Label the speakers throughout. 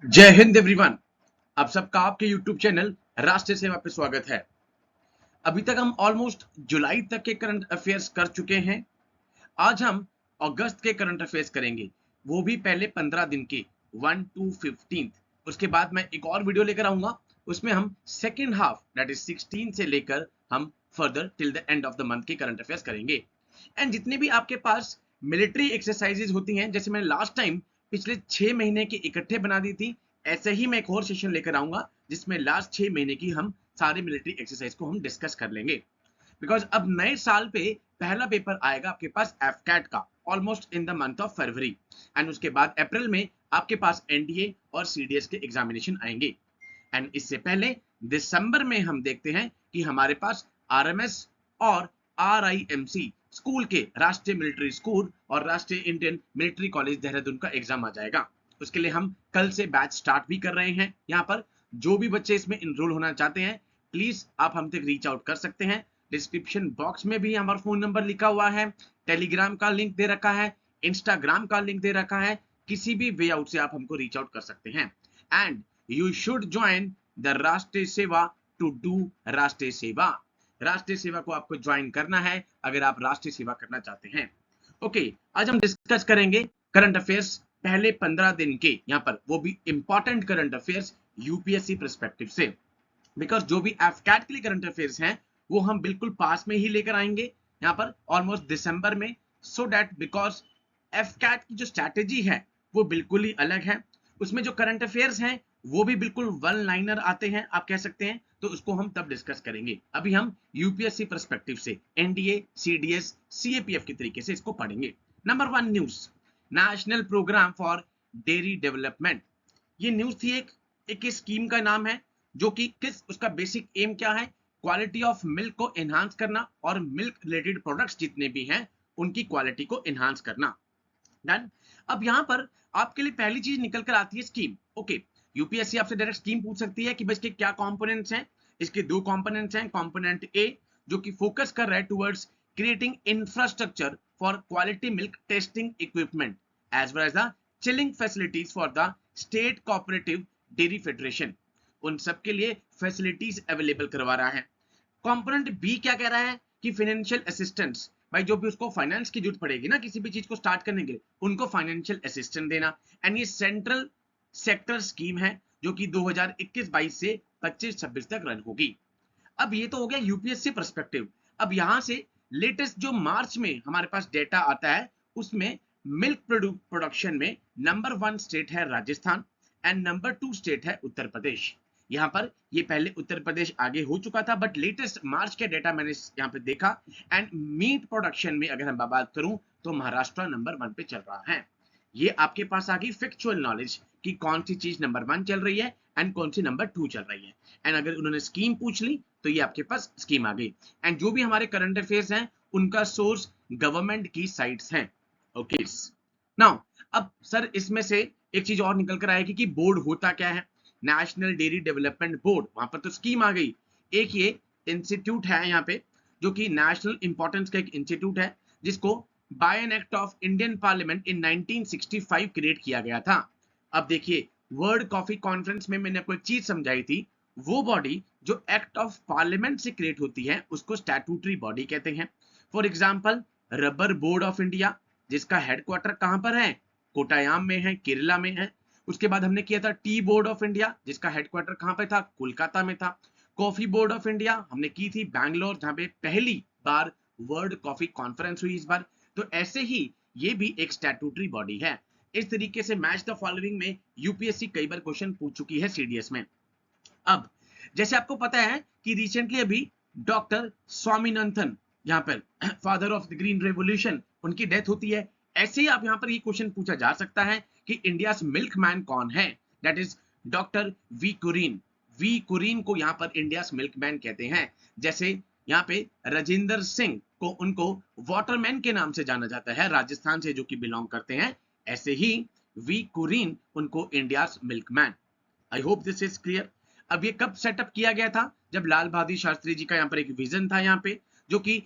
Speaker 1: जय हिंद एवरीवन। आप सबका आपके YouTube चैनल राष्ट्रीय सेवा पे स्वागत है। अभी तक हम ऑलमोस्ट जुलाई तक के करंट अफेयर्स कर चुके हैं। आज हम अगस्त के करंट अफेयर्स करेंगे, वो भी पहले 15 दिन के 1 to 15। उसके बाद मैं एक और वीडियो लेकर आऊंगा, उसमें हम सेकेंड हाफ दैट इज 16 से लेकर हम further till the end of the month के करंट अफेयर्स करेंगे। एंड जितने भी आपके पास मिलिट्री एक्सरसाइजेज होती हैं, जैसे मैंने लास्ट टाइम पिछले 6 महीने की इकट्ठे बना दी थी, ऐसे ही मैं एक और सेशन लेकर आऊंगा जिसमें लास्ट 6 महीने की हम सारे मिलिट्री एक्सरसाइज को हम डिस्कस कर लेंगे। बिकॉज अब नए साल पे पहला पेपर आएगा आपके पास एफकैट का almost in the month of February, and उसके बाद अप्रैल में आपके पास एनडीए और सीडीएस के एग्जामिनेशन आएंगे। एंड इससे पहले दिसंबर में हम देखते हैं कि हमारे पास आरएमएस और आरआईएमसी स्कूल के राष्ट्रीय मिलिट्री स्कूल और राष्ट्रीय इंडियन मिलिट्री कॉलेज देहरादून का एग्जाम आ जाएगा। उसके लिए हम कल से बैच स्टार्ट भी कर रहे हैं। यहाँ पर जो भी बच्चे इसमें इनरोल होना चाहते हैं, प्लीज आप हम तक रीच आउट कर सकते हैं। डिस्क्रिप्शन बॉक्स में भी हमारा फोन नंबर लिखा हुआ है, टेलीग्राम का लिंक दे रखा है, इंस्टाग्राम का लिंक दे रखा है। किसी भी वे आउट से आप हमको रीच आउट कर सकते हैं। And you should join the राष्ट्रीय सेवा टू डू राष्ट्रीय सेवा। राष्ट्रीय सेवा को आपको ज्वाइन करना है अगर आप राष्ट्रीय सेवा करना चाहते हैं। ओके, आज हम डिस्कस करेंगे करंट अफेयर्स पहले 15 दिन के, यहाँ पर वो भी important current affairs UPSC perspective से। बिकॉज जो भी एफकैट के लिए करंट अफेयर्स हैं वो हम बिल्कुल पास में ही लेकर आएंगे यहाँ पर ऑलमोस्ट दिसंबर में, सो दैट बिकॉज एफकैट की जो स्ट्रैटेजी है वो बिल्कुल ही अलग है। उसमें जो करंट अफेयर्स हैं वो भी बिल्कुल वन लाइनर आते हैं, आप कह सकते हैं। तो उसको हम तब डिस्कस करेंगे। अभी हम यूपीएससी पर्सपेक्टिव से एनडीए, सीडीएस, सीएपीएफ के तरीके से इसको पढ़ेंगे। Number 1 news, National Programme for Dairy Development. ये न्यूज थी, एक स्कीम का नाम है जो कि उसका बेसिक एम क्या है, क्वालिटी ऑफ मिल्क को एनहांस करना और मिल्क रिलेटेड प्रोडक्ट्स जितने भी हैं उनकी क्वालिटी को एनहांस करना। डन। अब यहां पर आपके लिए पहली चीज निकल कर आती है स्कीम। ओके, यूपीएससी आपसे डायरेक्ट स्कीम पूछ सकती है कि भाई इसके क्या कंपोनेंट्स हैं। इसके दो कंपोनेंट्स हैं। कंपोनेंट ए जो कि फोकस कर रहा है towards creating infrastructure for quality milk testing equipment as well as the chilling facilities for the state cooperative dairy federation. उन सब के लिए फैसिलिटीज अवेलेबल करवा रहा है। कंपोनेंट बी क्या कह रहा है कि फाइनेंशियल असिस्टेंस, भाई जो भी उसको फाइनेंस की जरूरत पड़ेगी ना किसी भी चीज को स्टार्ट करने के लिए, उनको फाइनेंशियल असिस्टेंस देना। एंड ये सेंट्रल सेक्टर स्कीम है जो कि 2021-22 से 25-26 तक रन होगी। अब ये तो हो गया यूपीएससी पर्सपेक्टिव। अब यहां से लेटेस्ट जो मार्च में हमारे पास डेटा आता है उसमें मिल्क प्रोडक्शन में नंबर 1 स्टेट है राजस्थान एंड नंबर 2 स्टेट है उत्तर प्रदेश। यहाँ पर ये पहले उत्तर प्रदेश आगे हो चुका था, बट लेटेस्ट मार्च के डेटा मैंने यहाँ पे देखा। एंड मीट प्रोडक्शन में अगर हम बात करूं तो महाराष्ट्र नंबर 1 पे चल रहा है। ये आपके पास आ गई फैक्चुअल नॉलेज कि कौन सी चीज नंबर 1 चल रही है एंड कौन सी नंबर 2 चल रही है। एंड अगर उन्होंने स्कीम पूछ ली तो ये आपके पास स्कीम आ गई। एंड जो भी हमारे करंट अफेयर्स हैं उनका सोर्स गवर्नमेंट की साइट्स हैं। ओके नाउ, अब सर इसमें से एक चीज और निकल कर आएगी कि बोर्ड होता क्या है। नेशनल डेयरी डेवलपमेंट बोर्ड, वहां पर तो स्कीम आ गई। एक ये इंस्टीट्यूट है यहाँ पे जो कि नेशनल इंपॉर्टेंस का एक इंस्टीट्यूट है जिसको by an act of Indian parliament in 1965 create किया गया था। अब देखिए, वर्ल्ड कॉफी कॉन्फ्रेंस में मैंने आपको एक चीज समझाई थी, वो बॉडी जो एक्ट ऑफ पार्लियामेंट से क्रिएट होती है उसको स्टैट्यूटरी बॉडी कहते हैं। For example rubber board of India, जिसका हेडक्वार्टर कहां पर है, कोटायाम में है, केरला में है। उसके बाद हमने किया था टी बोर्ड ऑफ इंडिया जिसका हेडक्वार्टर कहां पे था, कोलकाता में था। कॉफी बोर्ड ऑफ इंडिया हमने की थी बैंगलोर, जहां पे पहली बार वर्ल्ड कॉफी कॉन्फ्रेंस हुई इस बार। तो ऐसे ही ये भी एक स्टैट्यूटरी बॉडी है। इस तरीके से मैच द फॉलोइंग में यूपीएससी कई बार क्वेश्चन पूछ चुकी है सीडीएस में। अब जैसे आपको पता है कि रिसेंटली अभी डॉक्टर स्वामीनाथन, यहाँ पर father of the green revolution, उनकी डेथ होती है। ऐसे ही आप यहाँ पर ये क्वेश्चन पूछा जा सकता है कि इंडिया मिल्क मैन कौन है, that is doctor V Kurien. V Kurien को यहाँ पर इंडिया मिल्क मैन कहते हैं। जैसे यहाँ पे राजेंद्र सिंह को उनको वाटरमैन के नाम से जाना जाता है, राजस्थान से जो कि बिलोंग करते हैं, ऐसे ही वी कुरीन उनको India milk man. I hope this is clear. अब ये कब सेटअप किया गया था, जब लाल बहादुर शास्त्री जी का यहाँ पर एक विजन था यहाँ पे, जो कि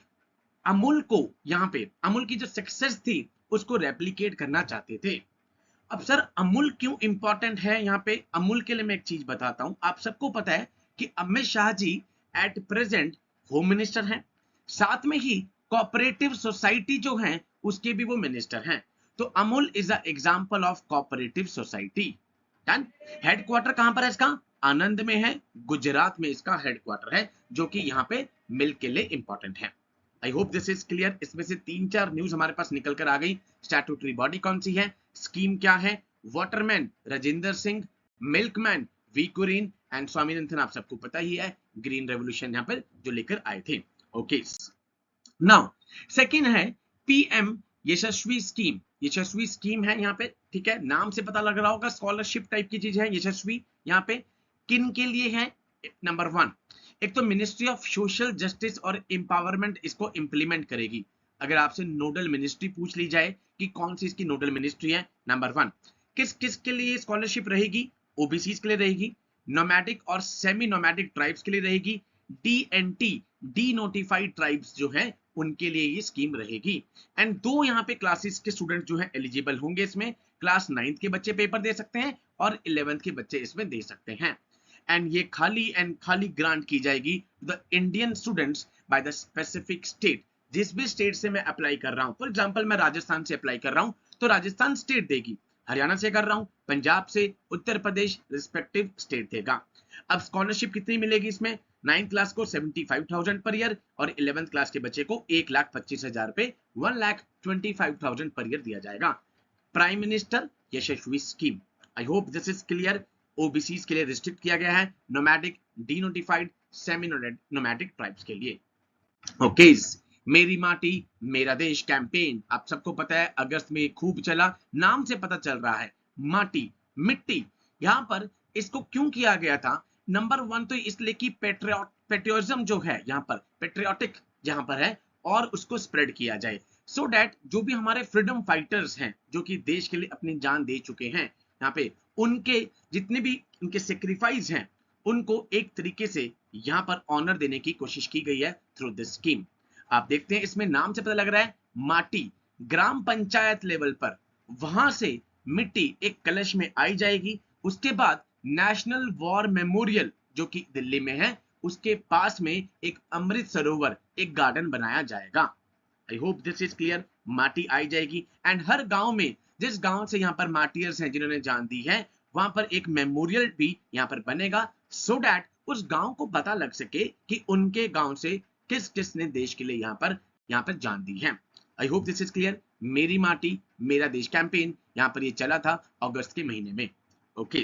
Speaker 1: अमूल को, यहाँ पे अमूल की जो सक्सेस थी उसको रेप्लिकेट करना चाहते थे। अब सर अमूल क्यों इंपॉर्टेंट है यहाँ पे? अमूल के लिए मैं एक चीज बताता हूं। आप सबको पता है कि Amit Shah ji at present home minister हैं, साथ में ही कोऑपरेटिव सोसाइटी जो है उसके भी वो मिनिस्टर हैं। तो Amul is a example of cooperative society. Done. Headquarter कहां पर है इसका? आनंद में है, गुजरात में इसका हेडक्वार्टर है, जो कि यहाँ पे मिल्क के लिए इंपॉर्टेंट है। आई होप दिस इज क्लियर। इसमें से 3-4 न्यूज हमारे पास निकल कर आ गई। स्टैट्यूटरी बॉडी कौन सी है, स्कीम क्या है, waterman Rajendra Singh, milkman V Kurien and Swaminathan आप सबको पता ही है, ग्रीन रेवोल्यूशन यहाँ पर जो लेकर आए थे। ओके, नाउ सेकंड है पीएम यशस्वी स्कीम। यशस्वी स्कीम है यहाँ पे, ठीक है, नाम से पता लग रहा होगा स्कॉलरशिप टाइप की चीज है यशस्वी। यहाँ पे किन के लिए है? नंबर 1, एक तो मिनिस्ट्री ऑफ सोशल जस्टिस और एम्पावरमेंट इसको इंप्लीमेंट करेगी। अगर आपसे नोडल मिनिस्ट्री पूछ ली जाए कि कौन सी इसकी नोडल मिनिस्ट्री है, नंबर 1 किस किस के लिए स्कॉलरशिप रहेगी? ओबीसी के लिए रहेगी, नोमैडिक और सेमी नोमैडिक ट्राइब्स के लिए रहेगी, डीएनटी डी नोटिफाइड ट्राइब्स जो है उनके लिए ये स्कीम रहेगी। एंड 2 यहाँ पे क्लासेस के स्टूडेंट जो है एलिजिबल होंगे इसमें। क्लास 9th के बच्चे पेपर दे सकते हैं और 11th के बच्चे इसमें दे सकते हैं। एंड ये खाली ग्रांट की जाएगी the Indian students by the specific state. जिस भी स्टेट से मैं अप्लाई कर रहा हूं, फॉर एग्जांपल मैं राजस्थान से अप्लाई कर रहा हूं तो राजस्थान स्टेट देगी, हरियाणा से कर रहा हूं, पंजाब से, उत्तर प्रदेश रिस्पेक्टिव स्टेट देगा। अब स्कॉलरशिप कितनी मिलेगी इसमें? 9th क्लास को 75,000 पर ईयर और 11th क्लास के बच्चे को 1,25,000 रुपए 1,25,000 पर ईयर दिया जाएगा। Prime minister Yashasvi scheme. I hope this is clear. OBC के लिए रिस्ट्रिक्ट किया गया है, nomadic, denotified, semi nomadic tribes के लिए। ओके, मेरी माटी मेरा देश कैंपेन आप सबको पता है अगस्त में खूब चला। नाम से पता चल रहा है माटी मिट्टी। यहां पर इसको क्यों किया गया था? नंबर 1 तो इसलिए कि पेट्रियोटिज्म जो है यहाँ पर, पेट्रियोटिक जहां पर है और उसको स्प्रेड किया जाए, सो दैट जो भी हमारे फ्रीडम फाइटर्स हैं जो कि देश के लिए अपनी जान दे चुके हैं, यहाँ पे उनके जितने भी उनके सेक्रीफाइस हैं उनको एक तरीके से यहाँ पर ऑनर देने की कोशिश की गई है थ्रू दिस स्कीम। आप देखते हैं इसमें नाम से पता लग रहा है माटी ग्राम पंचायत लेवल पर, वहां से मिट्टी एक कलश में आई जाएगी। उसके बाद नेशनल वॉर मेमोरियल जो कि दिल्ली में है उसके पास में एक अमृत सरोवर, एक गार्डन बनाया जाएगा। आई होप दिस इज क्लियर। माटी आई जाएगी एंड हर गांव में, जिस गांव से यहाँ पर मार्टियर्स हैं जिन्होंने जान दी है, वहां पर एक मेमोरियल भी यहाँ पर बनेगा, सो दैट उस गांव को पता लग सके कि उनके गांव से किस किस ने देश के लिए यहाँ पर जान दी है। आई होप दिस इज क्लियर। मेरी माटी मेरा देश कैंपेन यहाँ पर ये चला था अगस्त के महीने में। Okay,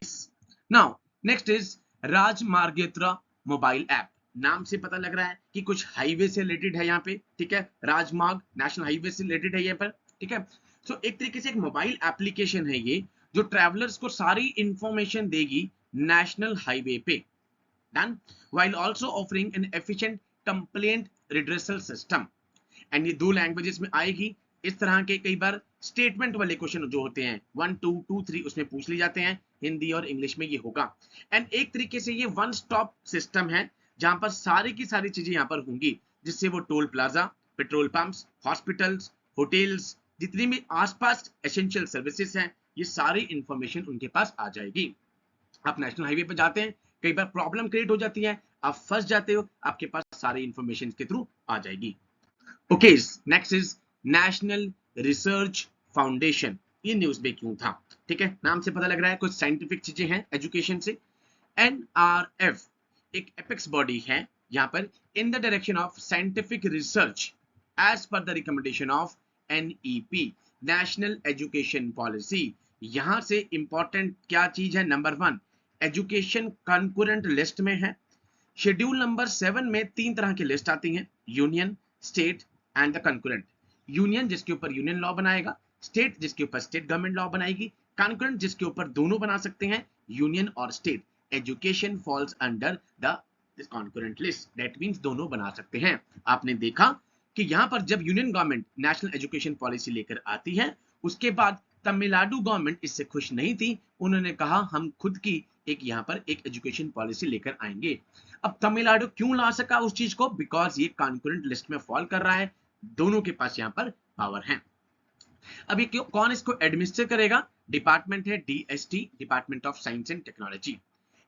Speaker 1: now next is Rajmargyatra mobile app. नाम से पता लग रहा है कि कुछ हाईवे से रिलेटेड है यहाँ पे, ठीक है, राजमार्ग नेशनल हाईवे से रिलेटेड है यहाँ पर, ठीक है। सो एक तरीके से एक मोबाइल एप्लीकेशन है ये जो ट्रैवलर्स को सारी इंफॉर्मेशन देगी नेशनल हाईवे पे। Done, while also offering an efficient complaint redressal system। And ये 2 लैंग्वेजेस में आएगी। इस तरह के कई बार स्टेटमेंट वाले क्वेश्चन जो होते हैं 1 2 2 3 उसमें पूछ ली जाते हैं, हिंदी और इंग्लिश में ये होगा। एंड एक तरीके से ये वन स्टॉप सिस्टम है जहां पर सारी की सारी चीजें यहाँ पर होंगी, जिससे वो toll plaza, petrol pumps, hospitals, hotels, जितनी भी आसपास एसेंशियल सर्विसेज हैं, ये सारी इंफॉर्मेशन उनके पास आ जाएगी। आप नेशनल हाईवे पे जाते हैं, कई बार प्रॉब्लम क्रिएट हो जाती है, आप फंस जाते हो, आपके पास सारी इंफॉर्मेशन के थ्रू आ जाएगी। Okay, next is national research foundation. ये न्यूज में क्यों था? ठीक है, नाम से पता लग रहा है कुछ साइंटिफिक चीजें हैं एजुकेशन से। एनआरएफ एक एपेक्स बॉडी है यहाँ पर in the direction of scientific research as per the recommendation of NEP national education policy. यहां से इंपॉर्टेंट क्या चीज है? नंबर 1 एजुकेशन कंकरेंट लिस्ट में है। शेड्यूल नंबर 7 में 3 तरह की लिस्ट आती हैं, union, state and the concurrent. Union जिसके ऊपर यूनियन लॉ बनाएगा, स्टेट जिसके ऊपर स्टेट गवर्नमेंट लॉ बनाएगी, कंकरेंट जिसके ऊपर दोनों बना सकते हैं, यूनियन और state. Education falls under the concurrent list, that means दोनों बना सकते हैं। आपने देखा कि यहां पर जब union government national education policy लेकर आती है, उसके बाद तमिलनाडु गवर्नमेंट इससे खुश नहीं थी, उन्होंने कहा हम खुद की एक यहाँ पर एक एजुकेशन पॉलिसी लेकर आएंगे। अब तमिलनाडु क्यों ला सका उस चीज को? बिकॉज ये कॉन्करेंट लिस्ट में फॉल कर रहा है, दोनों के पास यहाँ पर पावर है। अब ये कौन इसको एडमिनिस्टर करेगा? डिपार्टमेंट है DST, department of science and technology.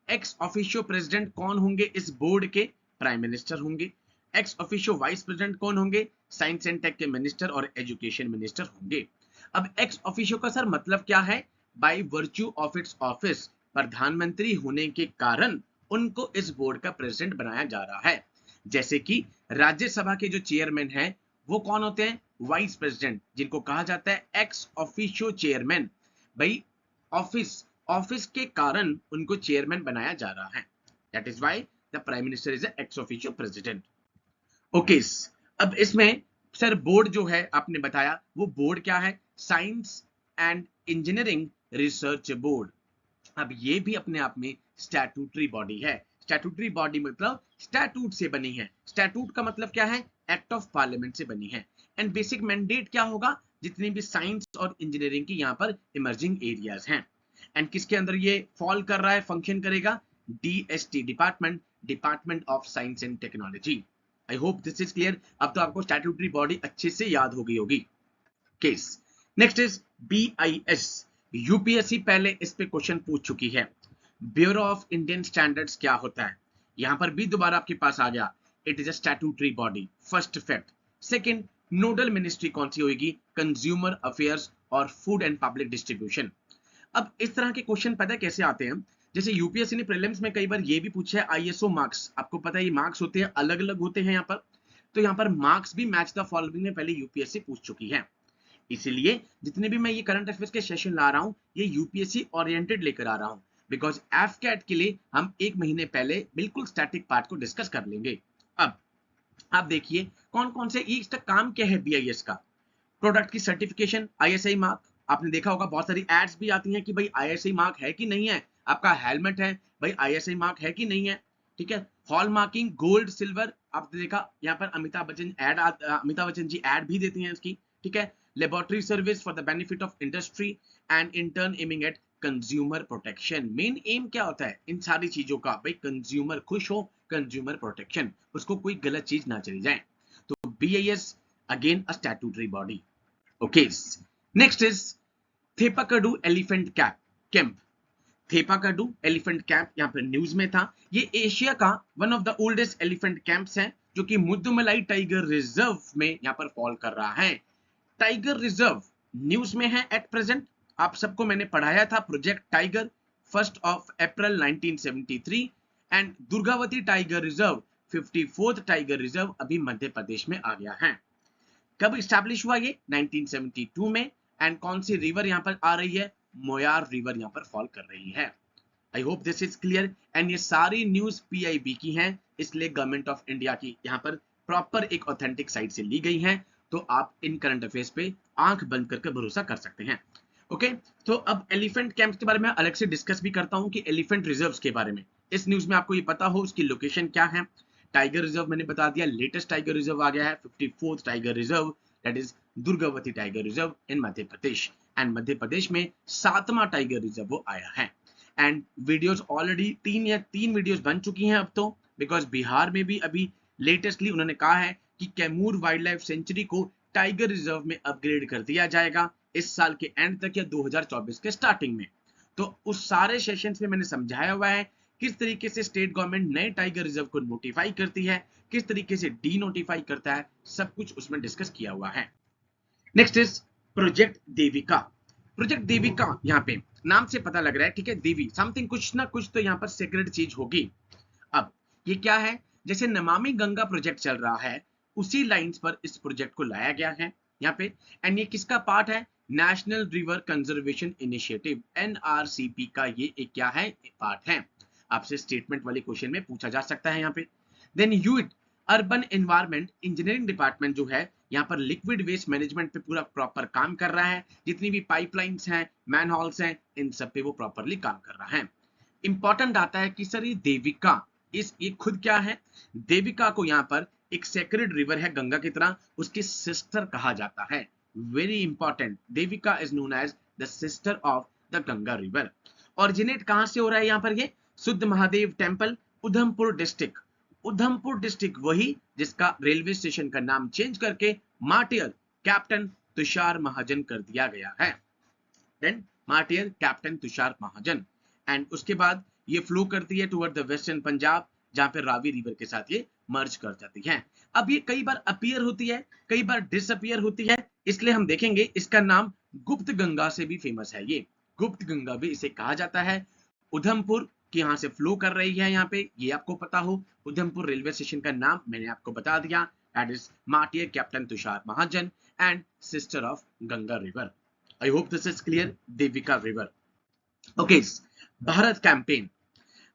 Speaker 1: Ex officio president कौन होंगे इस बोर्ड के? प्राइम मिनिस्टर होंगे। एक्स ऑफिशियो वाइस प्रेसिडेंट कौन होंगे? साइंस एंड टेक के मिनिस्टर और एजुकेशन मिनिस्टर होंगे। अब एक्स ऑफिशियो का सर मतलब क्या है? By virtue of its office, प्रधानमंत्री होने के कारण उनको इस बोर्ड का प्रेसिडेंट बनाया जा रहा है। जैसे कि राज्यसभा के जो चेयरमैन हैं वो कौन होते हैं? वाइस प्रेसिडेंट, जिनको कहा जाता है एक्स ऑफिशियो चेयरमैन। भाई ऑफिस ऑफिस के कारण उनको चेयरमैन बनाया जा रहा है। That is why the prime minister is ex officio president. Okay, अब इसमें सर बोर्ड जो है आपने बताया, वो बोर्ड क्या है? Science and engineering research board. अब ये भी अपने आप में स्टैट्यूटरी बॉडी है। स्टैट्यूटरी बॉडी मतलब स्टैट्यूट से बनी है। स्टैट्यूट का मतलब क्या है? एक्ट ऑफ पार्लियामेंट से बनी है। एंड बेसिक मैंडेट क्या होगा? जितनी भी साइंस और इंजीनियरिंग की यहाँ पर इमर्जिंग एरियाज हैं। एंड किसके अंदर ये फॉल कर रहा है, फंक्शन करेगा? DST, department of science and technology. I hope this is clear. अब तो आपको स्टैट्यूटरी बॉडी अच्छे से याद हो गई होगी। Case next is BIS। UPSC पहले इस पे क्वेश्चन पूछ चुकी है। ब्यूरो ऑफ इंडियन स्टैंडर्ड्स क्या होता है? यहां पर भी दोबारा आपके पास आ गया। It is a statutory body, first fact. Second, nodal ministry कौन सी होगी? कंज्यूमर अफेयर्स और फूड एंड पब्लिक डिस्ट्रीब्यूशन। अब इस तरह के क्वेश्चन पता है कैसे आते हैं? जैसे यूपीएससी ने प्रीलिम्स में कई बार ये भी पूछा है ISO मार्क्स। आपको पता है ये मार्क्स होते हैं, अलग अलग होते हैं यहाँ पर। तो यहाँ पर मार्क्स भी मैच द फॉलोइंग में पहले यूपीएससी पूछ चुकी है। इसीलिए जितने भी मैं ये करंट अफेयर्स के सेशन ला रहा हूं, ये यूपीएससी ओरिएंटेड लेकर आ रहा हूं, बिकॉज एफकेट के लिए हम एक महीने पहले बिल्कुल स्टैटिक पार्ट को डिस्कस कर लेंगे। अब आप देखिए कौन कौन से इसका काम क्या है BIS का। प्रोडक्ट की सर्टिफिकेशन, ISI मार्क। आपने देखा होगा बहुत सारी एड्स भी आती हैं कि भाई ISI मार्क है कि नहीं है। आपका हेलमेट है भाई, ISI मार्क है कि नहीं है। ठीक है, हॉल मार्किंग गोल्ड सिल्वर। आपने देखा यहाँ पर अमिताभ बच्चन जी एड भी देती हैं इसकी। ठीक है, laboratory service for the benefit of industry and intern aiming at consumer protection. Main M क्या होता है इन सारी चीजों का? भाई कंज्यूमर खुश हो, कंज्यूमर प्रोटेक्शन, उसको कोई गलत चीज ना चली जाए। तो BIS again a statutory body. Okay, next is Theppakadu elephant camp. Theppakadu elephant camp यहाँ पर न्यूज में था। ये एशिया का one of the oldest elephant camps है, जो कि मुद्दुमलाई टाइगर रिजर्व में यहाँ पर फॉल कर रहा है। टाइगर रिजर्व न्यूज में है एट प्रेजेंट। आप सबको मैंने पढ़ाया था project tiger, 1 April 1973। And Durgavati tiger reserve, 54th tiger reserve अभी मध्य प्रदेश में आ गया है। कब स्टैब्लिश हुआ ये? 1972 में। एंड कौन सी रिवर यहाँ पर आ रही है? मोयार रिवर यहाँ पर फॉल कर रही है। आई hope this is clear. And ये सारी न्यूज PIB की हैं, इसलिए गवर्नमेंट ऑफ इंडिया की यहाँ पर प्रॉपर एक ऑथेंटिक साइट से ली गई हैं। तो आप इन करंट अफेयर्स पे आंख बंद करके भरोसा कर सकते हैं। ओके, तो अब एलिफेंट कैंप्स के बारे में अलग से डिस्कस भी करता हूं कि एलिफेंट रिजर्व्स के बारे में इस न्यूज में आपको ये पता हो उसकी लोकेशन क्या है। टाइगर रिजर्व मैंने बता दिया, लेटेस्ट टाइगर रिजर्व आ गया है 54th tiger reserve, that is Durgavati tiger reserve in Madhya Pradesh. And Madhya Pradesh में 7वां टाइगर रिजर्व वो आया है। एंड वीडियोस ऑलरेडी तीन वीडियोस बन चुकी हैं अब तो, बिकॉज बिहार में भी अभी लेटेस्टली उन्होंने कहा है कि कैमूर वाइल्ड लाइफ सेंचुरी को टाइगर रिजर्व में अपग्रेड कर दिया जाएगा इस साल के एंड तक या 2024 के स्टार्टिंग में। तो उस सारे सेशंस में मैंने समझाया हुआ है किस तरीके से स्टेट गवर्नमेंट नए टाइगर रिजर्व को नोटिफाई करती है, किस तरीके से डी नोटिफाई करता है, सब कुछ उसमें डिस्कस किया हुआ है। Next is project Devika. Project Devika यहाँ पे नाम से पता लग रहा है, ठीक है, देवी समथिंग, कुछ ना कुछ तो यहाँ पर सीक्रेट चीज होगी। अब ये क्या है? जैसे नमामि गंगा प्रोजेक्ट चल रहा है, उसी लाइंस पर इस प्रोजेक्ट को लाया गया है यहाँ पे। एंड ये किसका पार्ट है? National river conservation initiative, NRCP का ये एक क्या है? पार्ट है। आपसे स्टेटमेंट वाले क्वेश्चन में पूछा जा सकता है यहाँ पे। Then UIT urban environment engineering department जो है यहाँ पर लिक्विड वेस्ट मैनेजमेंट पे पूरा प्रॉपर काम कर रहा है। जितनी भी पाइपलाइंस हैं, मैनहोल्स हैं, इन सब पे वो प्रॉपरली काम कर रहा है। इंपॉर्टेंट आता है कि सर ये देविका, ये खुद क्या है? देविका को यहाँ पर एक सेक्रेड रिवर है गंगा की तरह, उसकी सिस्टर कहा जाता है। Very important, Devika is known as the sister of the Ganga river. Originate कहां से हो रहा है यहाँ पर? ये Shuddh Mahadev temple, Udhampur district. Udhampur district वही जिसका रेलवे स्टेशन का नाम चेंज करके मार्टियर कैप्टन तुषार महाजन कर दिया गया है। Then martyr captain Tushar Mahajan. And उसके बाद ये फ्लो करती है टुवर्ड द वेस्टर्न पंजाब, जहां पे रावी रिवर के साथ ये मर्ज कर जाती है। अब ये कई बार अपीयर होती है, कई बार डिसअपीयर होती है, इसलिए हम देखेंगे इसका नाम गुप्त गंगा से भी फेमस है। ये गुप्त गंगा भी इसे कहा जाता है। उधमपुर की यहां से फ्लो कर रही है, यहाँ पे ये आपको पता हो। उधमपुर रेलवे स्टेशन का नाम मैंने आपको बता दिया, that is martyr captain Tushar Mahajan and sister of Ganga river. I hope this is clear. Devika river. Okay, Bharat campaign.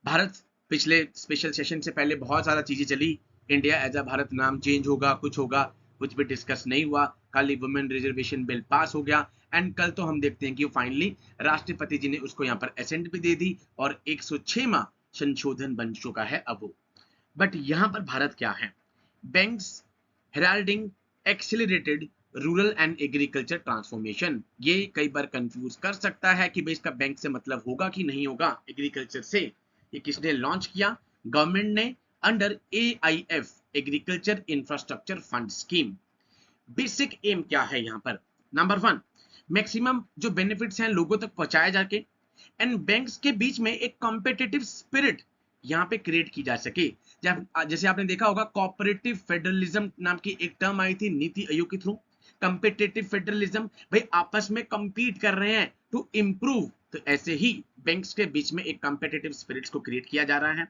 Speaker 1: Bharat पिछले स्पेशल सेशन से पहले बहुत सारा चीजें चली, इंडिया एज अ भारत नाम चेंज होगा, कुछ भी डिस्कस नहीं हुआ। कल ही वुमेन रिजर्वेशन बिल पास हो गया एंड कल तो हम देखते हैं कि फाइनली राष्ट्रपति जी ने उसको यहाँ पर एसेंट भी दे दी और 106वां संशोधन बन चुका है अब वो। बट यहाँ पर भारत क्या है? Banks heralding accelerated rural and agriculture transformation. ये कई बार कंफ्यूज कर सकता है कि भाई इसका बैंक से मतलब होगा कि नहीं होगा, एग्रीकल्चर से। ये किसने लॉन्च किया? गवर्नमेंट ने under AIF agriculture infrastructure fund scheme. Basic aim क्या है यहाँ पर? नंबर 1, मैक्सिमम जो बेनिफिट्स हैं लोगों तक पहुंचाया जाके एंड बैंक्स के बीच में एक कॉम्पिटिटिव स्पिरिट यहाँ पे क्रिएट की जा सके। जैसे आपने देखा होगा कोऑपरेटिव फेडरलिज्म नाम की एक टर्म आई थी नीति आयोग के थ्रू। कॉम्पिटिटिव फेडरलिज्म, भाई आपस में compete कर रहे हैं टू improve, तो ऐसे ही बैंक्स के बीच में एक कॉम्पिटिटिव स्पिरिट्स को क्रिएट किया जा रहा है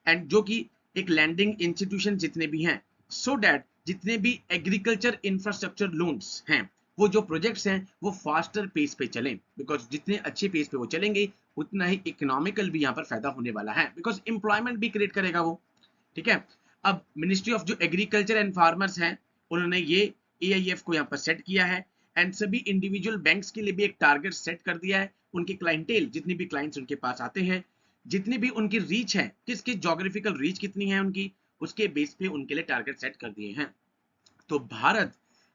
Speaker 1: एंड जो कि एक लैंडिंग इंस्टीट्यूशन जितने भी हैं, सो दैट जितने भी एग्रीकल्चर इंफ्रास्ट्रक्चर लोन्स हैं, वो जो प्रोजेक्ट्स हैं वो फास्टर पेस पे चलें, बिकॉज जितने अच्छे पेस पे वो चलेंगे उतना ही इकोनॉमिकल भी यहाँ पर फायदा होने वाला है, बिकॉज एम्प्लॉयमेंट भी क्रिएट करेगा वो। ठीक है। अब मिनिस्ट्री ऑफ जो एग्रीकल्चर एंड फार्मर्स हैं उन्होंने ये AIF को यहाँ पर सेट किया है एंड सभी इंडिविजुअल बैंक्स के लिए भी एक टारगेट सेट कर दिया है। उनके क्लाइंटेल, जितने भी क्लाइंट्स उनके पास आते हैं, जितनी भी उनकी रीच है, किसकी जोग्राफिकल रीच कितनी है उनकी, उसके बेस पे उनके लिए टारगेट सेट कर दिए हैं। तो भारत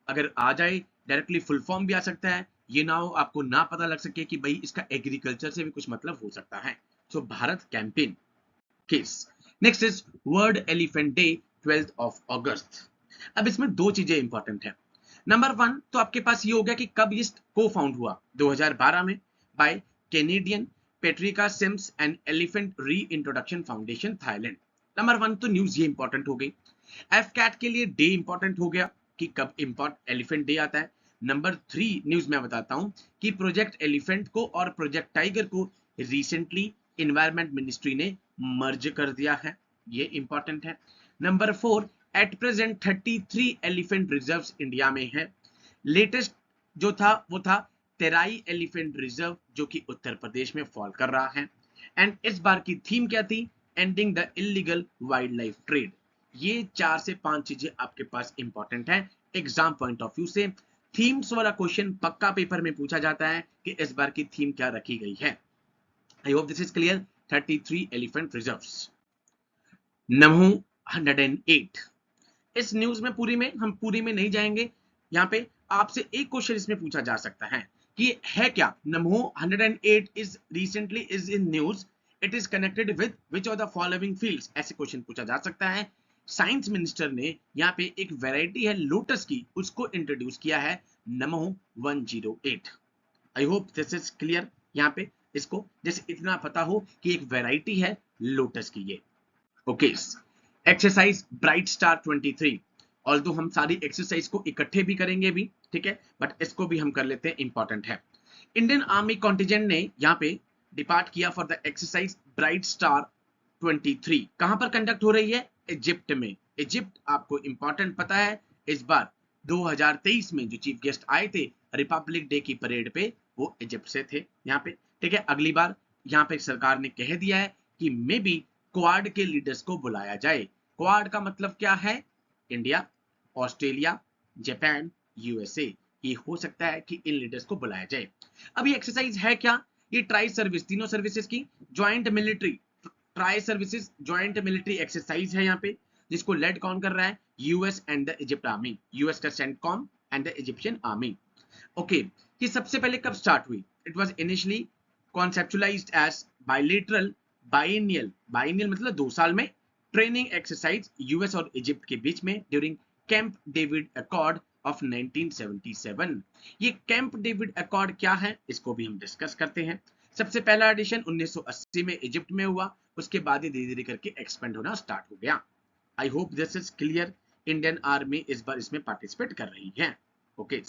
Speaker 1: अगर आ जाए, डायरेक्टली फुल फॉर्म भी आ सकता है, ये ना हो आपको ना पता लग सके कि भाई इसका एग्रीकल्चर से भी कुछ मतलब हो सकता है। So Bharat campaign case. Next is world elephant day 12th of August। अब इसमें दो चीजें इंपॉर्टेंट है। नंबर 1 तो आपके पास ये हो गया कि कब ये को फाउंड हुआ, 2012 में by Canadian Patricia Sims and elephant reintroduction foundation Thailand. Number 1 तो न्यूज ये इंपॉर्टेंट हो गई। FCAT के लिए डे इंपॉर्टेंट हो गया कि कब एलिफेंट डे आता है। नंबर 3 न्यूज मैं बताता हूं कि प्रोजेक्ट एलिफेंट को और प्रोजेक्ट टाइगर को रिसेंटली इन्वायरमेंट मिनिस्ट्री ने मर्ज कर दिया है, ये इंपॉर्टेंट है। Number 4 at present 33 elephant reserves India में है। लेटेस्ट जो था वो था तेराई एलिफेंट रिजर्व जो कि उत्तर प्रदेश में फॉल कर रहा है एंड इस बार की थीम क्या थी? Ending the illegal wild life trade. ये 4 से 5 चीजें आपके पास इंपॉर्टेंट है एग्जाम पॉइंट ऑफ व्यू से। थीम्स वाला क्वेश्चन पक्का पेपर में पूछा जाता है कि इस बार की थीम क्या रखी गई है। आई hope this is clear. 33 elephant reserves. नमो 108। इस न्यूज में हम पूरी में नहीं जाएंगे। यहाँ पे आपसे एक क्वेश्चन इसमें पूछा जा सकता है कि है क्या नमो 108 is recently is in news, it is connected with which of the following fields, ऐसे क्वेश्चन पूछा जा सकता है। साइंस मिनिस्टर ने यहाँ पे एक वैरायटी है लोटस की, उसको इंट्रोड्यूस किया है नमो 108। आई होप दिस इज क्लियर। यहाँ पे इसको जैसे इतना पता हो कि एक वैरायटी है लोटस की ये। Okay, exercise bright star 23। Although हम सारी एक्सरसाइज को इकट्ठे भी करेंगे भी, ठीक है, बट इसको भी हम कर लेते हैं, इंपॉर्टेंट है। इंडियन आर्मी कॉन्टिजेंट ने यहाँ पे डिपार्ट किया for the exercise bright star 23। कहां पर कंडक्ट हो रही है? इजिप्ट में। इजिप्ट आपको इंपॉर्टेंट पता है, इस बार 2023 में जो चीफ गेस्ट आए थे रिपब्लिक डे की परेड पे, वो इजिप्ट से थे यहाँ पे, ठीक है। अगली बार यहाँ पे सरकार ने कह दिया है कि मे बी क्वाड के लीडर्स को बुलाया जाए। क्वाड का मतलब क्या है? India, Australia, Japan, USA। ये हो सकता है कि इन लीडर्स को बुलाया जाए। अब ये एक्सरसाइज है क्या? ये ट्राई सर्विस, तीनों सर्विसेज की joint military tri services joint military exercise है यहाँ पे, जिसको लेड कौन कर रहा है? US and the Egypt army, US का CENTCOM and the Egyptian army. Okay, ये सबसे पहले कब स्टार्ट हुई? It was initially conceptualised as bilateral biennial मतलब 2 साल में ट्रेनिंग एक्सरसाइज US और इजिप्ट के बीच में during Camp David Accord of 1977। ये कैंप डेविड अकॉर्ड क्या है, इसको भी हम डिस्कस करते हैं। सबसे पहला एडिशन 1980 में इजिप्ट में हुआ, उसके बाद ही धीरे धीरे करके एक्सपेंड होना स्टार्ट हो गया। आई hope this is clear. Indian army इस बार इसमें पार्टिसिपेट कर रही है। ओके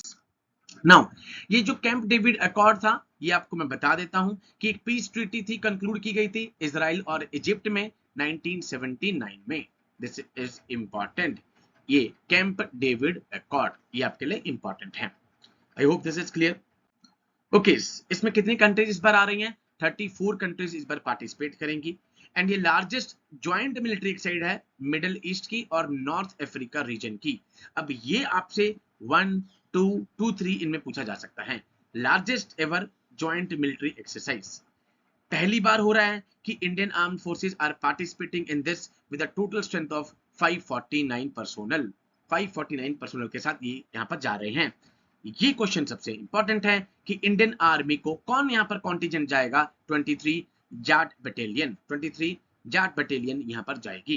Speaker 1: नाउ, ये जो कैंप डेविड अकॉर्ड था, ये आपको मैं बता देता हूं कि एक पीस ट्रीटी थी, कंक्लूड की गई थी इजराइल और इजिप्ट में 1979 में। This is important. ये कैंप डेविड अकॉर्ड, ये आपके लिए इंपॉर्टेंट है। आई hope this is clear. Okay, इसमें कितनी कंट्रीज इस बार आ रही हैं? 34 कंट्रीज इस बार पार्टिसिपेट करेंगी। एंड ये लार्जेस्ट ज्वाइंट मिलिट्री एक्सरसाइज है मिडिल ईस्ट की और नॉर्थ अफ्रीका रीजन की। अब ये आपसे 1 2 2 3 इनमें पूछा जा सकता है। Largest ever joint military exercise पहली बार हो रहा है कि Indian armed forces are participating in this with a total strength of 549 personnel. 549 personnel के साथ ये यहाँ पर जा रहे हैं। ये क्वेश्चन सबसे इंपॉर्टेंट है कि इंडियन आर्मी को कौन यहाँ पर कॉन्टिजेंट जाएगा? 23 जाट बटालियन। 23 जाट बटालियन यहाँ पर जाएगी।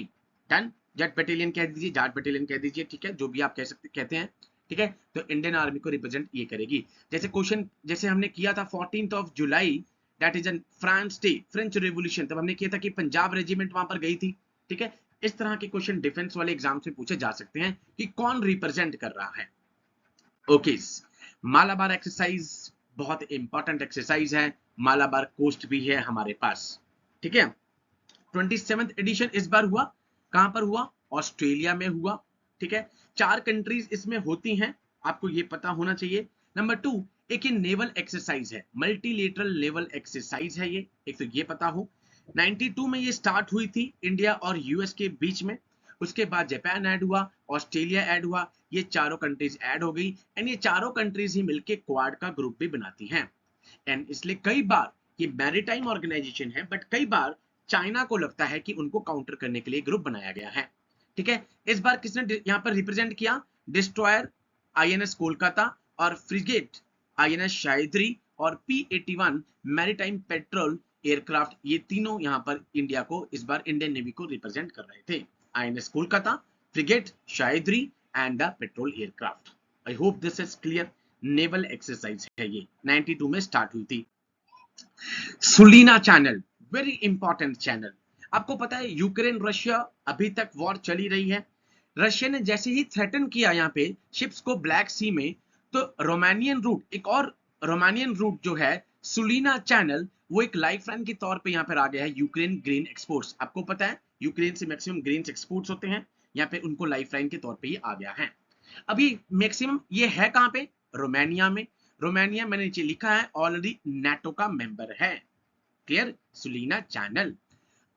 Speaker 1: डन, जाट बटालियन कह दीजिए, जाट बटालियन कह दीजिए, ठीक है, जो भी आप कहते हैं, ठीक है। तो इंडियन आर्मी को रिप्रेजेंट ये करेगी। जैसे क्वेश्चन जैसे हमने किया था 14 जुलाई, that is an France day, French revolution, तब हमने किया था कि पंजाब रेजिमेंट वहां पर गई थी, ठीक है। इस तरह के क्वेश्चन डिफेंस वाले एग्जाम से पूछे जा सकते हैं कि कौन रिप्रेजेंट कर रहा है। ओके, मालाबार एक्सरसाइज बहुत इंपॉर्टेंट एक्सरसाइज है। मालाबार कोस्ट भी है हमारे पास, ठीक है। 27th एडिशन इस बार हुआ, कहां पर हुआ? ऑस्ट्रेलिया में हुआ, ठीक है। 4 कंट्रीज इसमें होती हैं, आपको ये पता होना चाहिए। नंबर 2, एक ये नेवल एक्सरसाइज है, मल्टीलेटरल नेवल एक्सरसाइज है ये, एक तो ये पता हो। 92 में ये स्टार्ट हुई थी इंडिया और यूएस के बीच में, उसके बाद जापान ऐड हुआ, ऑस्ट्रेलिया ऐड हुआ, ये चारों कंट्रीज ऐड हो गई। एंड ये चारों कंट्रीज ही मिलके क्वाड का ग्रुप भी बनाती हैं। एंड इसलिए कई बार ये मैरीटाइम ऑर्गेनाइजेशन है, बट कई बार चाइना को लगता है कि उनको काउंटर करने के लिए ग्रुप बनाया गया है, ठीक है। इस बार किसने यहां पर रिप्रेजेंट किया? डिस्ट्रॉयर आईएनएस कोलकाता और फ्रिगेट आईएनएस शायद्री और P-81 मैरीटाइम पेट्रोल एयरक्राफ्ट, ये तीनों यहां पर इंडिया को इस बार इंडियन नेवी को रिप्रेजेंट कर रहे थे। INS Kolkata, frigate Sahyadri and the patrol aircraft. I hope this is clear. Naval exercise है ये, 92 में स्टार्ट हुई थी। Sulina channel, very important channel. आपको पता है यूक्रेन रशिया अभी तक वॉर चली रही है। रशिया ने जैसे ही थ्रेटन किया यहाँ पे शिप्स को ब्लैक सी में, तो रोमानियन रूट, एक और रोमानियन रूट जो है सुलीना चैनल, वो एक लाइफलाइन के तौर पे यहाँ पर आ गया है। यूक्रेन ग्रेन एक्सपोर्ट्स, आपको पता है यूक्रेन से मैक्सिमम ग्रेन एक्सपोर्ट्स होते हैं, यहाँ पे उनको लाइफलाइन के तौर पे ये आ गया है। अभी मैक्सिमम ये है कहाँ पे? रोमानिया में। रोमानिया मैंने नीचे लिखा है ऑलरेडी नाटो का मेंबर है। क्लियर? सुलीना चैनल।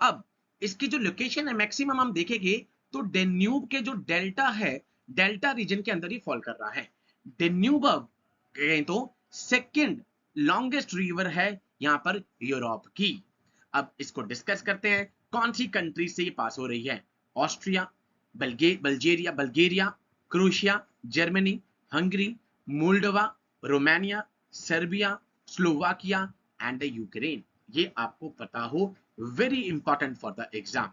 Speaker 1: अब इसकी जो लोकेशन है मैक्सिमम हम देखेंगे तो डेन्यूब के जो डेल्टा है, डेल्टा रीजन के अंदर ही फॉल कर रहा है। डेन्यूब कहें तो सेकंड लॉन्गेस्ट रिवर है यहां पर यूरोप की। अब इसको डिस्कस करते हैं, कौन सी कंट्री से ये पास हो रही है? Austria, Bulgaria, Croatia, Germany, Hungary, Moldova, Romania, Serbia, Slovakia and Ukraine. ये आपको पता हो, very important for the exam.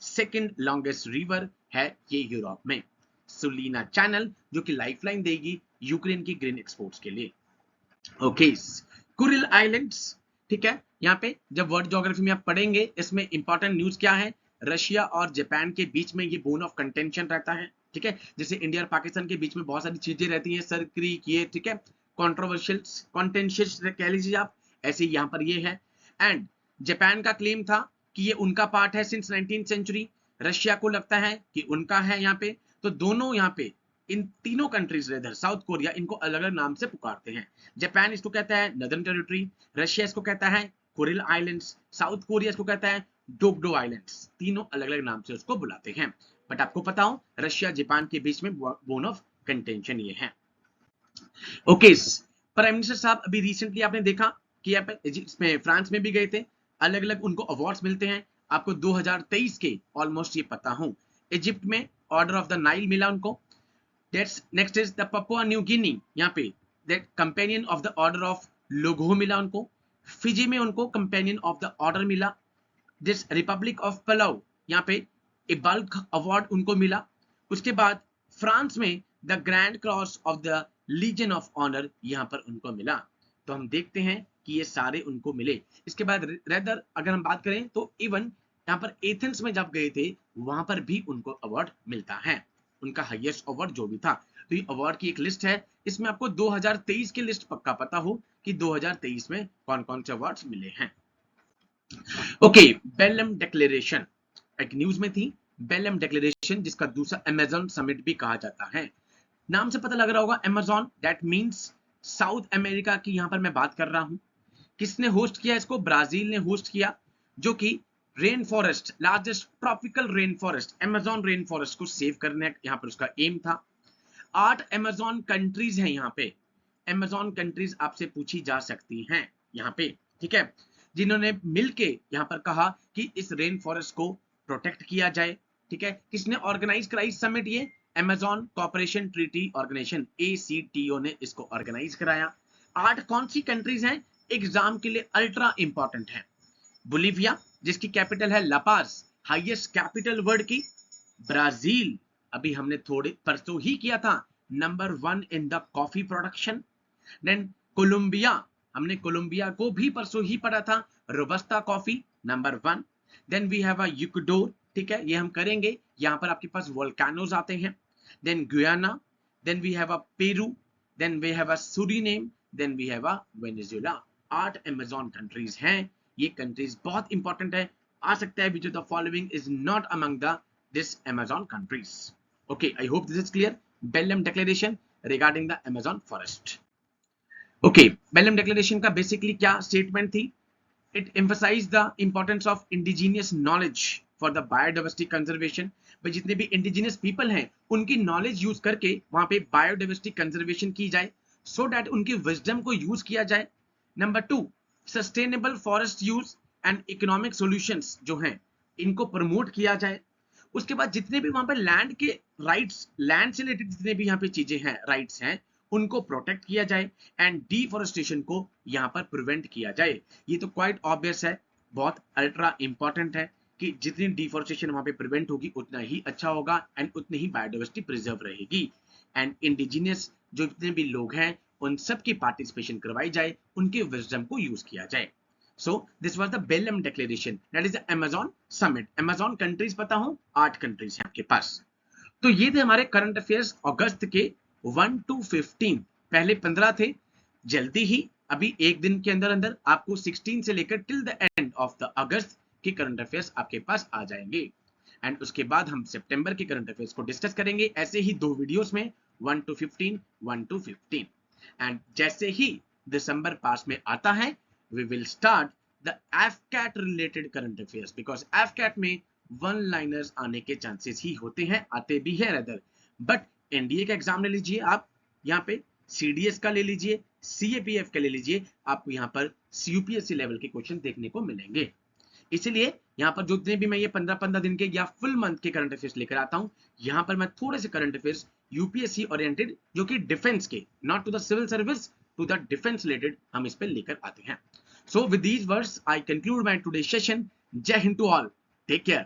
Speaker 1: Second longest river है ये यूरोप में, सुलीना चैनल, जो कि लाइफलाइन देगी यूक्रेन की ग्रेन एक्सपोर्ट्स के लिए। ओके, कुरिल आइलैंड्स, ठीक है। यहाँ पे जब वर्ल्ड ज्योग्राफी में आप पढ़ेंगे, इसमें इंपॉर्टेंट न्यूज क्या है? रशिया और जापान के बीच में ये बोन ऑफ कंटेंशन रहता है, ठीक है। जैसे इंडिया और पाकिस्तान के बीच में बहुत सारी चीजें रहती हैं, सर क्रीक ये, ठीक है, कॉन्ट्रोवर्शियल कॉन्टेंशियस कह लीजिए आप, ऐसे यहाँ पर ये है। एंड जापान का क्लेम था कि ये उनका पार्ट है सिंस 19th सेंचुरी, रशिया को लगता है कि उनका है यहाँ पे। तो दोनों यहाँ पे इन तीनों कंट्रीज रेदर साउथ कोरिया इनको अलग अलग नाम से पुकारते हैं। जापान इसको कहता है नदर्न टेरिटरी, रशिया इसको कहता है कुरिल आइलैंड्स, साउथ कोरिया इसको कहता है डोगडो आइलैंड्स। तीनों अलग अलग नाम से उसको बुलाते हैं, बट आपको पता हो रशिया जापान के बीच में बोन ऑफ कंटेंशन ये है। ओके, प्राइम मिनिस्टर साहब अभी रिसेंटली आपने देखा कि इसमें फ्रांस में भी गए थे, अलग अलग उनको अवार्ड्स मिलते हैं। आपको 2023 के ऑलमोस्ट ये पता हो, इजिप्ट में ऑर्डर ऑफ द नाइल मिला उनको। Next is the Papua New Guinea, यहाँ पे that companion of the order of Logohu मिला उनको। फिजी में उनको कंपेनियन ऑफ द ऑर्डर मिला। दिस रिपब्लिक ऑफ पलाउ, यहाँ पे ए बल्क अवार्ड उनको मिला। उसके बाद फ्रांस में the Grand Cross of the Legion of Honour यहाँ पर उनको मिला। तो हम देखते हैं कि ये सारे उनको मिले। इसके बाद रेदर अगर हम बात करें तो इवन यहाँ पर एथेंस में जब गए थे वहां पर भी उनको अवार्ड मिलता है, उनका हाईएस्ट अवार्ड जो भी था। तो ये अवार्ड की एक लिस्ट है, इसमें आपको 2023 की लिस्ट पक्का पता हो कि 2023 में कौन कौन से अवार्ड्स मिले हैं। ओके, बेलम डिक्लेरेशन एक न्यूज में थी, बेलम डिक्लेरेशन जिसका दूसरा अमेज़न समिट भी कहा जाता है। नाम से पता लग रहा होगा Amazon, that means south America की यहां पर मैं बात कर रहा हूं। किसने होस्ट किया इसको? ब्राजील ने होस्ट किया, जो कि rain forest, largest tropical rain forest, Amazon rain forest को सेव करने यहाँ पर उसका एम था। 8 अमेज़न कंट्रीज हैं यहाँ पे, अमेज़न कंट्रीज आपसे पूछी जा सकती हैं यहाँ पे, ठीक है, जिन्होंने मिलके यहाँ पर कहा कि इस रेन फॉरेस्ट को प्रोटेक्ट किया जाए, ठीक है। किसने ऑर्गेनाइज कराई समिट? ये Amazon Cooperation Treaty Organisation ACTO ने इसको ऑर्गेनाइज कराया। 8 कौन सी कंट्रीज हैं? एग्जाम के लिए अल्ट्रा इंपॉर्टेंट है। बोलिविया जिसकी कैपिटल है लापाज, हाईएस्ट कैपिटल वर्ल्ड की। ब्राजील, अभी हमने थोड़े परसों ही किया था, number 1 in the coffee production. Then Colombia, हमने कोलंबिया को भी परसों ही पढ़ा था, robusta coffee number 1। Then we have a Ecuador, ठीक है, ये हम करेंगे, यहां पर आपके पास वोल्केनोज आते हैं। Then Guyana, then we have a Peru, then we have a Suriname, then we have a Venezuela. 8 Amazon countries हैं। ये कंट्रीज बहुत इंपॉर्टेंट है, आ सकता है which of the following is not among the this Amazon countries. Okay, I hope this is clear. Belem declaration regarding the Amazon forest. Okay, Belem declaration का basically क्या statement थी? It emphasise the importance of indigenous knowledge for the biodiversity conservation. भाई जितने भी indigenous people हैं उनकी knowledge use करके वहां पे बायोडाइवर्सिटी कंजर्वेशन की जाए, सो दैट उनकी विजडम को यूज किया जाए। Number 2, sustainable forest use and economic solutions जो हैं इनको प्रमोट किया जाए। उसके बाद जितने भी वहां पर लैंड के राइट्स, लैंड से रिलेटेड जितने भी यहाँ पे चीजें हैं, राइट्स हैं, उनको प्रोटेक्ट किया जाए एंड डिफॉरेस्टेशन को यहाँ पर प्रिवेंट किया जाए। ये तो क्वाइट ऑब्वियस है, बहुत अल्ट्रा इंपॉर्टेंट है कि जितनी डिफॉरेस्टेशन वहां पे प्रिवेंट होगी उतना ही अच्छा होगा एंड उतनी ही बायोडाइवर्सिटी प्रिजर्व रहेगी। एंड इंडिजिनियस जो जितने भी लोग हैं उन सब की पार्टिसिपेशन करवाई जाए, उनके विजडम को यूज किया जाए। So this was the Belem Declaration, that is the Amazon Summit. Amazon countries पता हो, 8 कंट्रीज हैं आपके पास। तो ये थे हमारे करंट अफेयर्स अगस्त के 1 to 15, पहले 15 थे। जल्दी ही अभी एक दिन के अंदर अंदर आपको 16 से लेकर till the end of the अगस्त के करंट अफेयर्स आपके पास आ जाएंगे। एंड उसके बाद हम सितंबर के करंट अफेयर्स को डिस्कस करेंगे, ऐसे ही 2 वीडियोस में, 1 to 15, 1 to 15। एंड जैसे ही दिसंबर पास में आता है, we will start the AFCAT related current affairs, because AFCAT में वन लाइनर्स आने के चांसेस ही होते हैं, आते भी है रदर। बट एनडीए का एग्जाम ले लीजिए आप, यहाँ पे सीडीएस का ले लीजिए, सीएपीएफ का ले लीजिए, आपको यहाँ पर यूपीएससी लेवल के क्वेश्चन देखने को मिलेंगे। इसलिए यहाँ पर जितने भी मैं ये 15-15 दिन के या फुल मंथ के करंट अफेयर्स लेकर आता हूँ, यहाँ पर मैं थोड़े से करंट अफेयर्स यूपीएससी ओरिएंटेड, जो कि डिफेंस के, not to the civil service, to the defence related हम इस पे लेकर आते हैं। So with these words, I conclude my today's session. Jai Hind to all. Take care.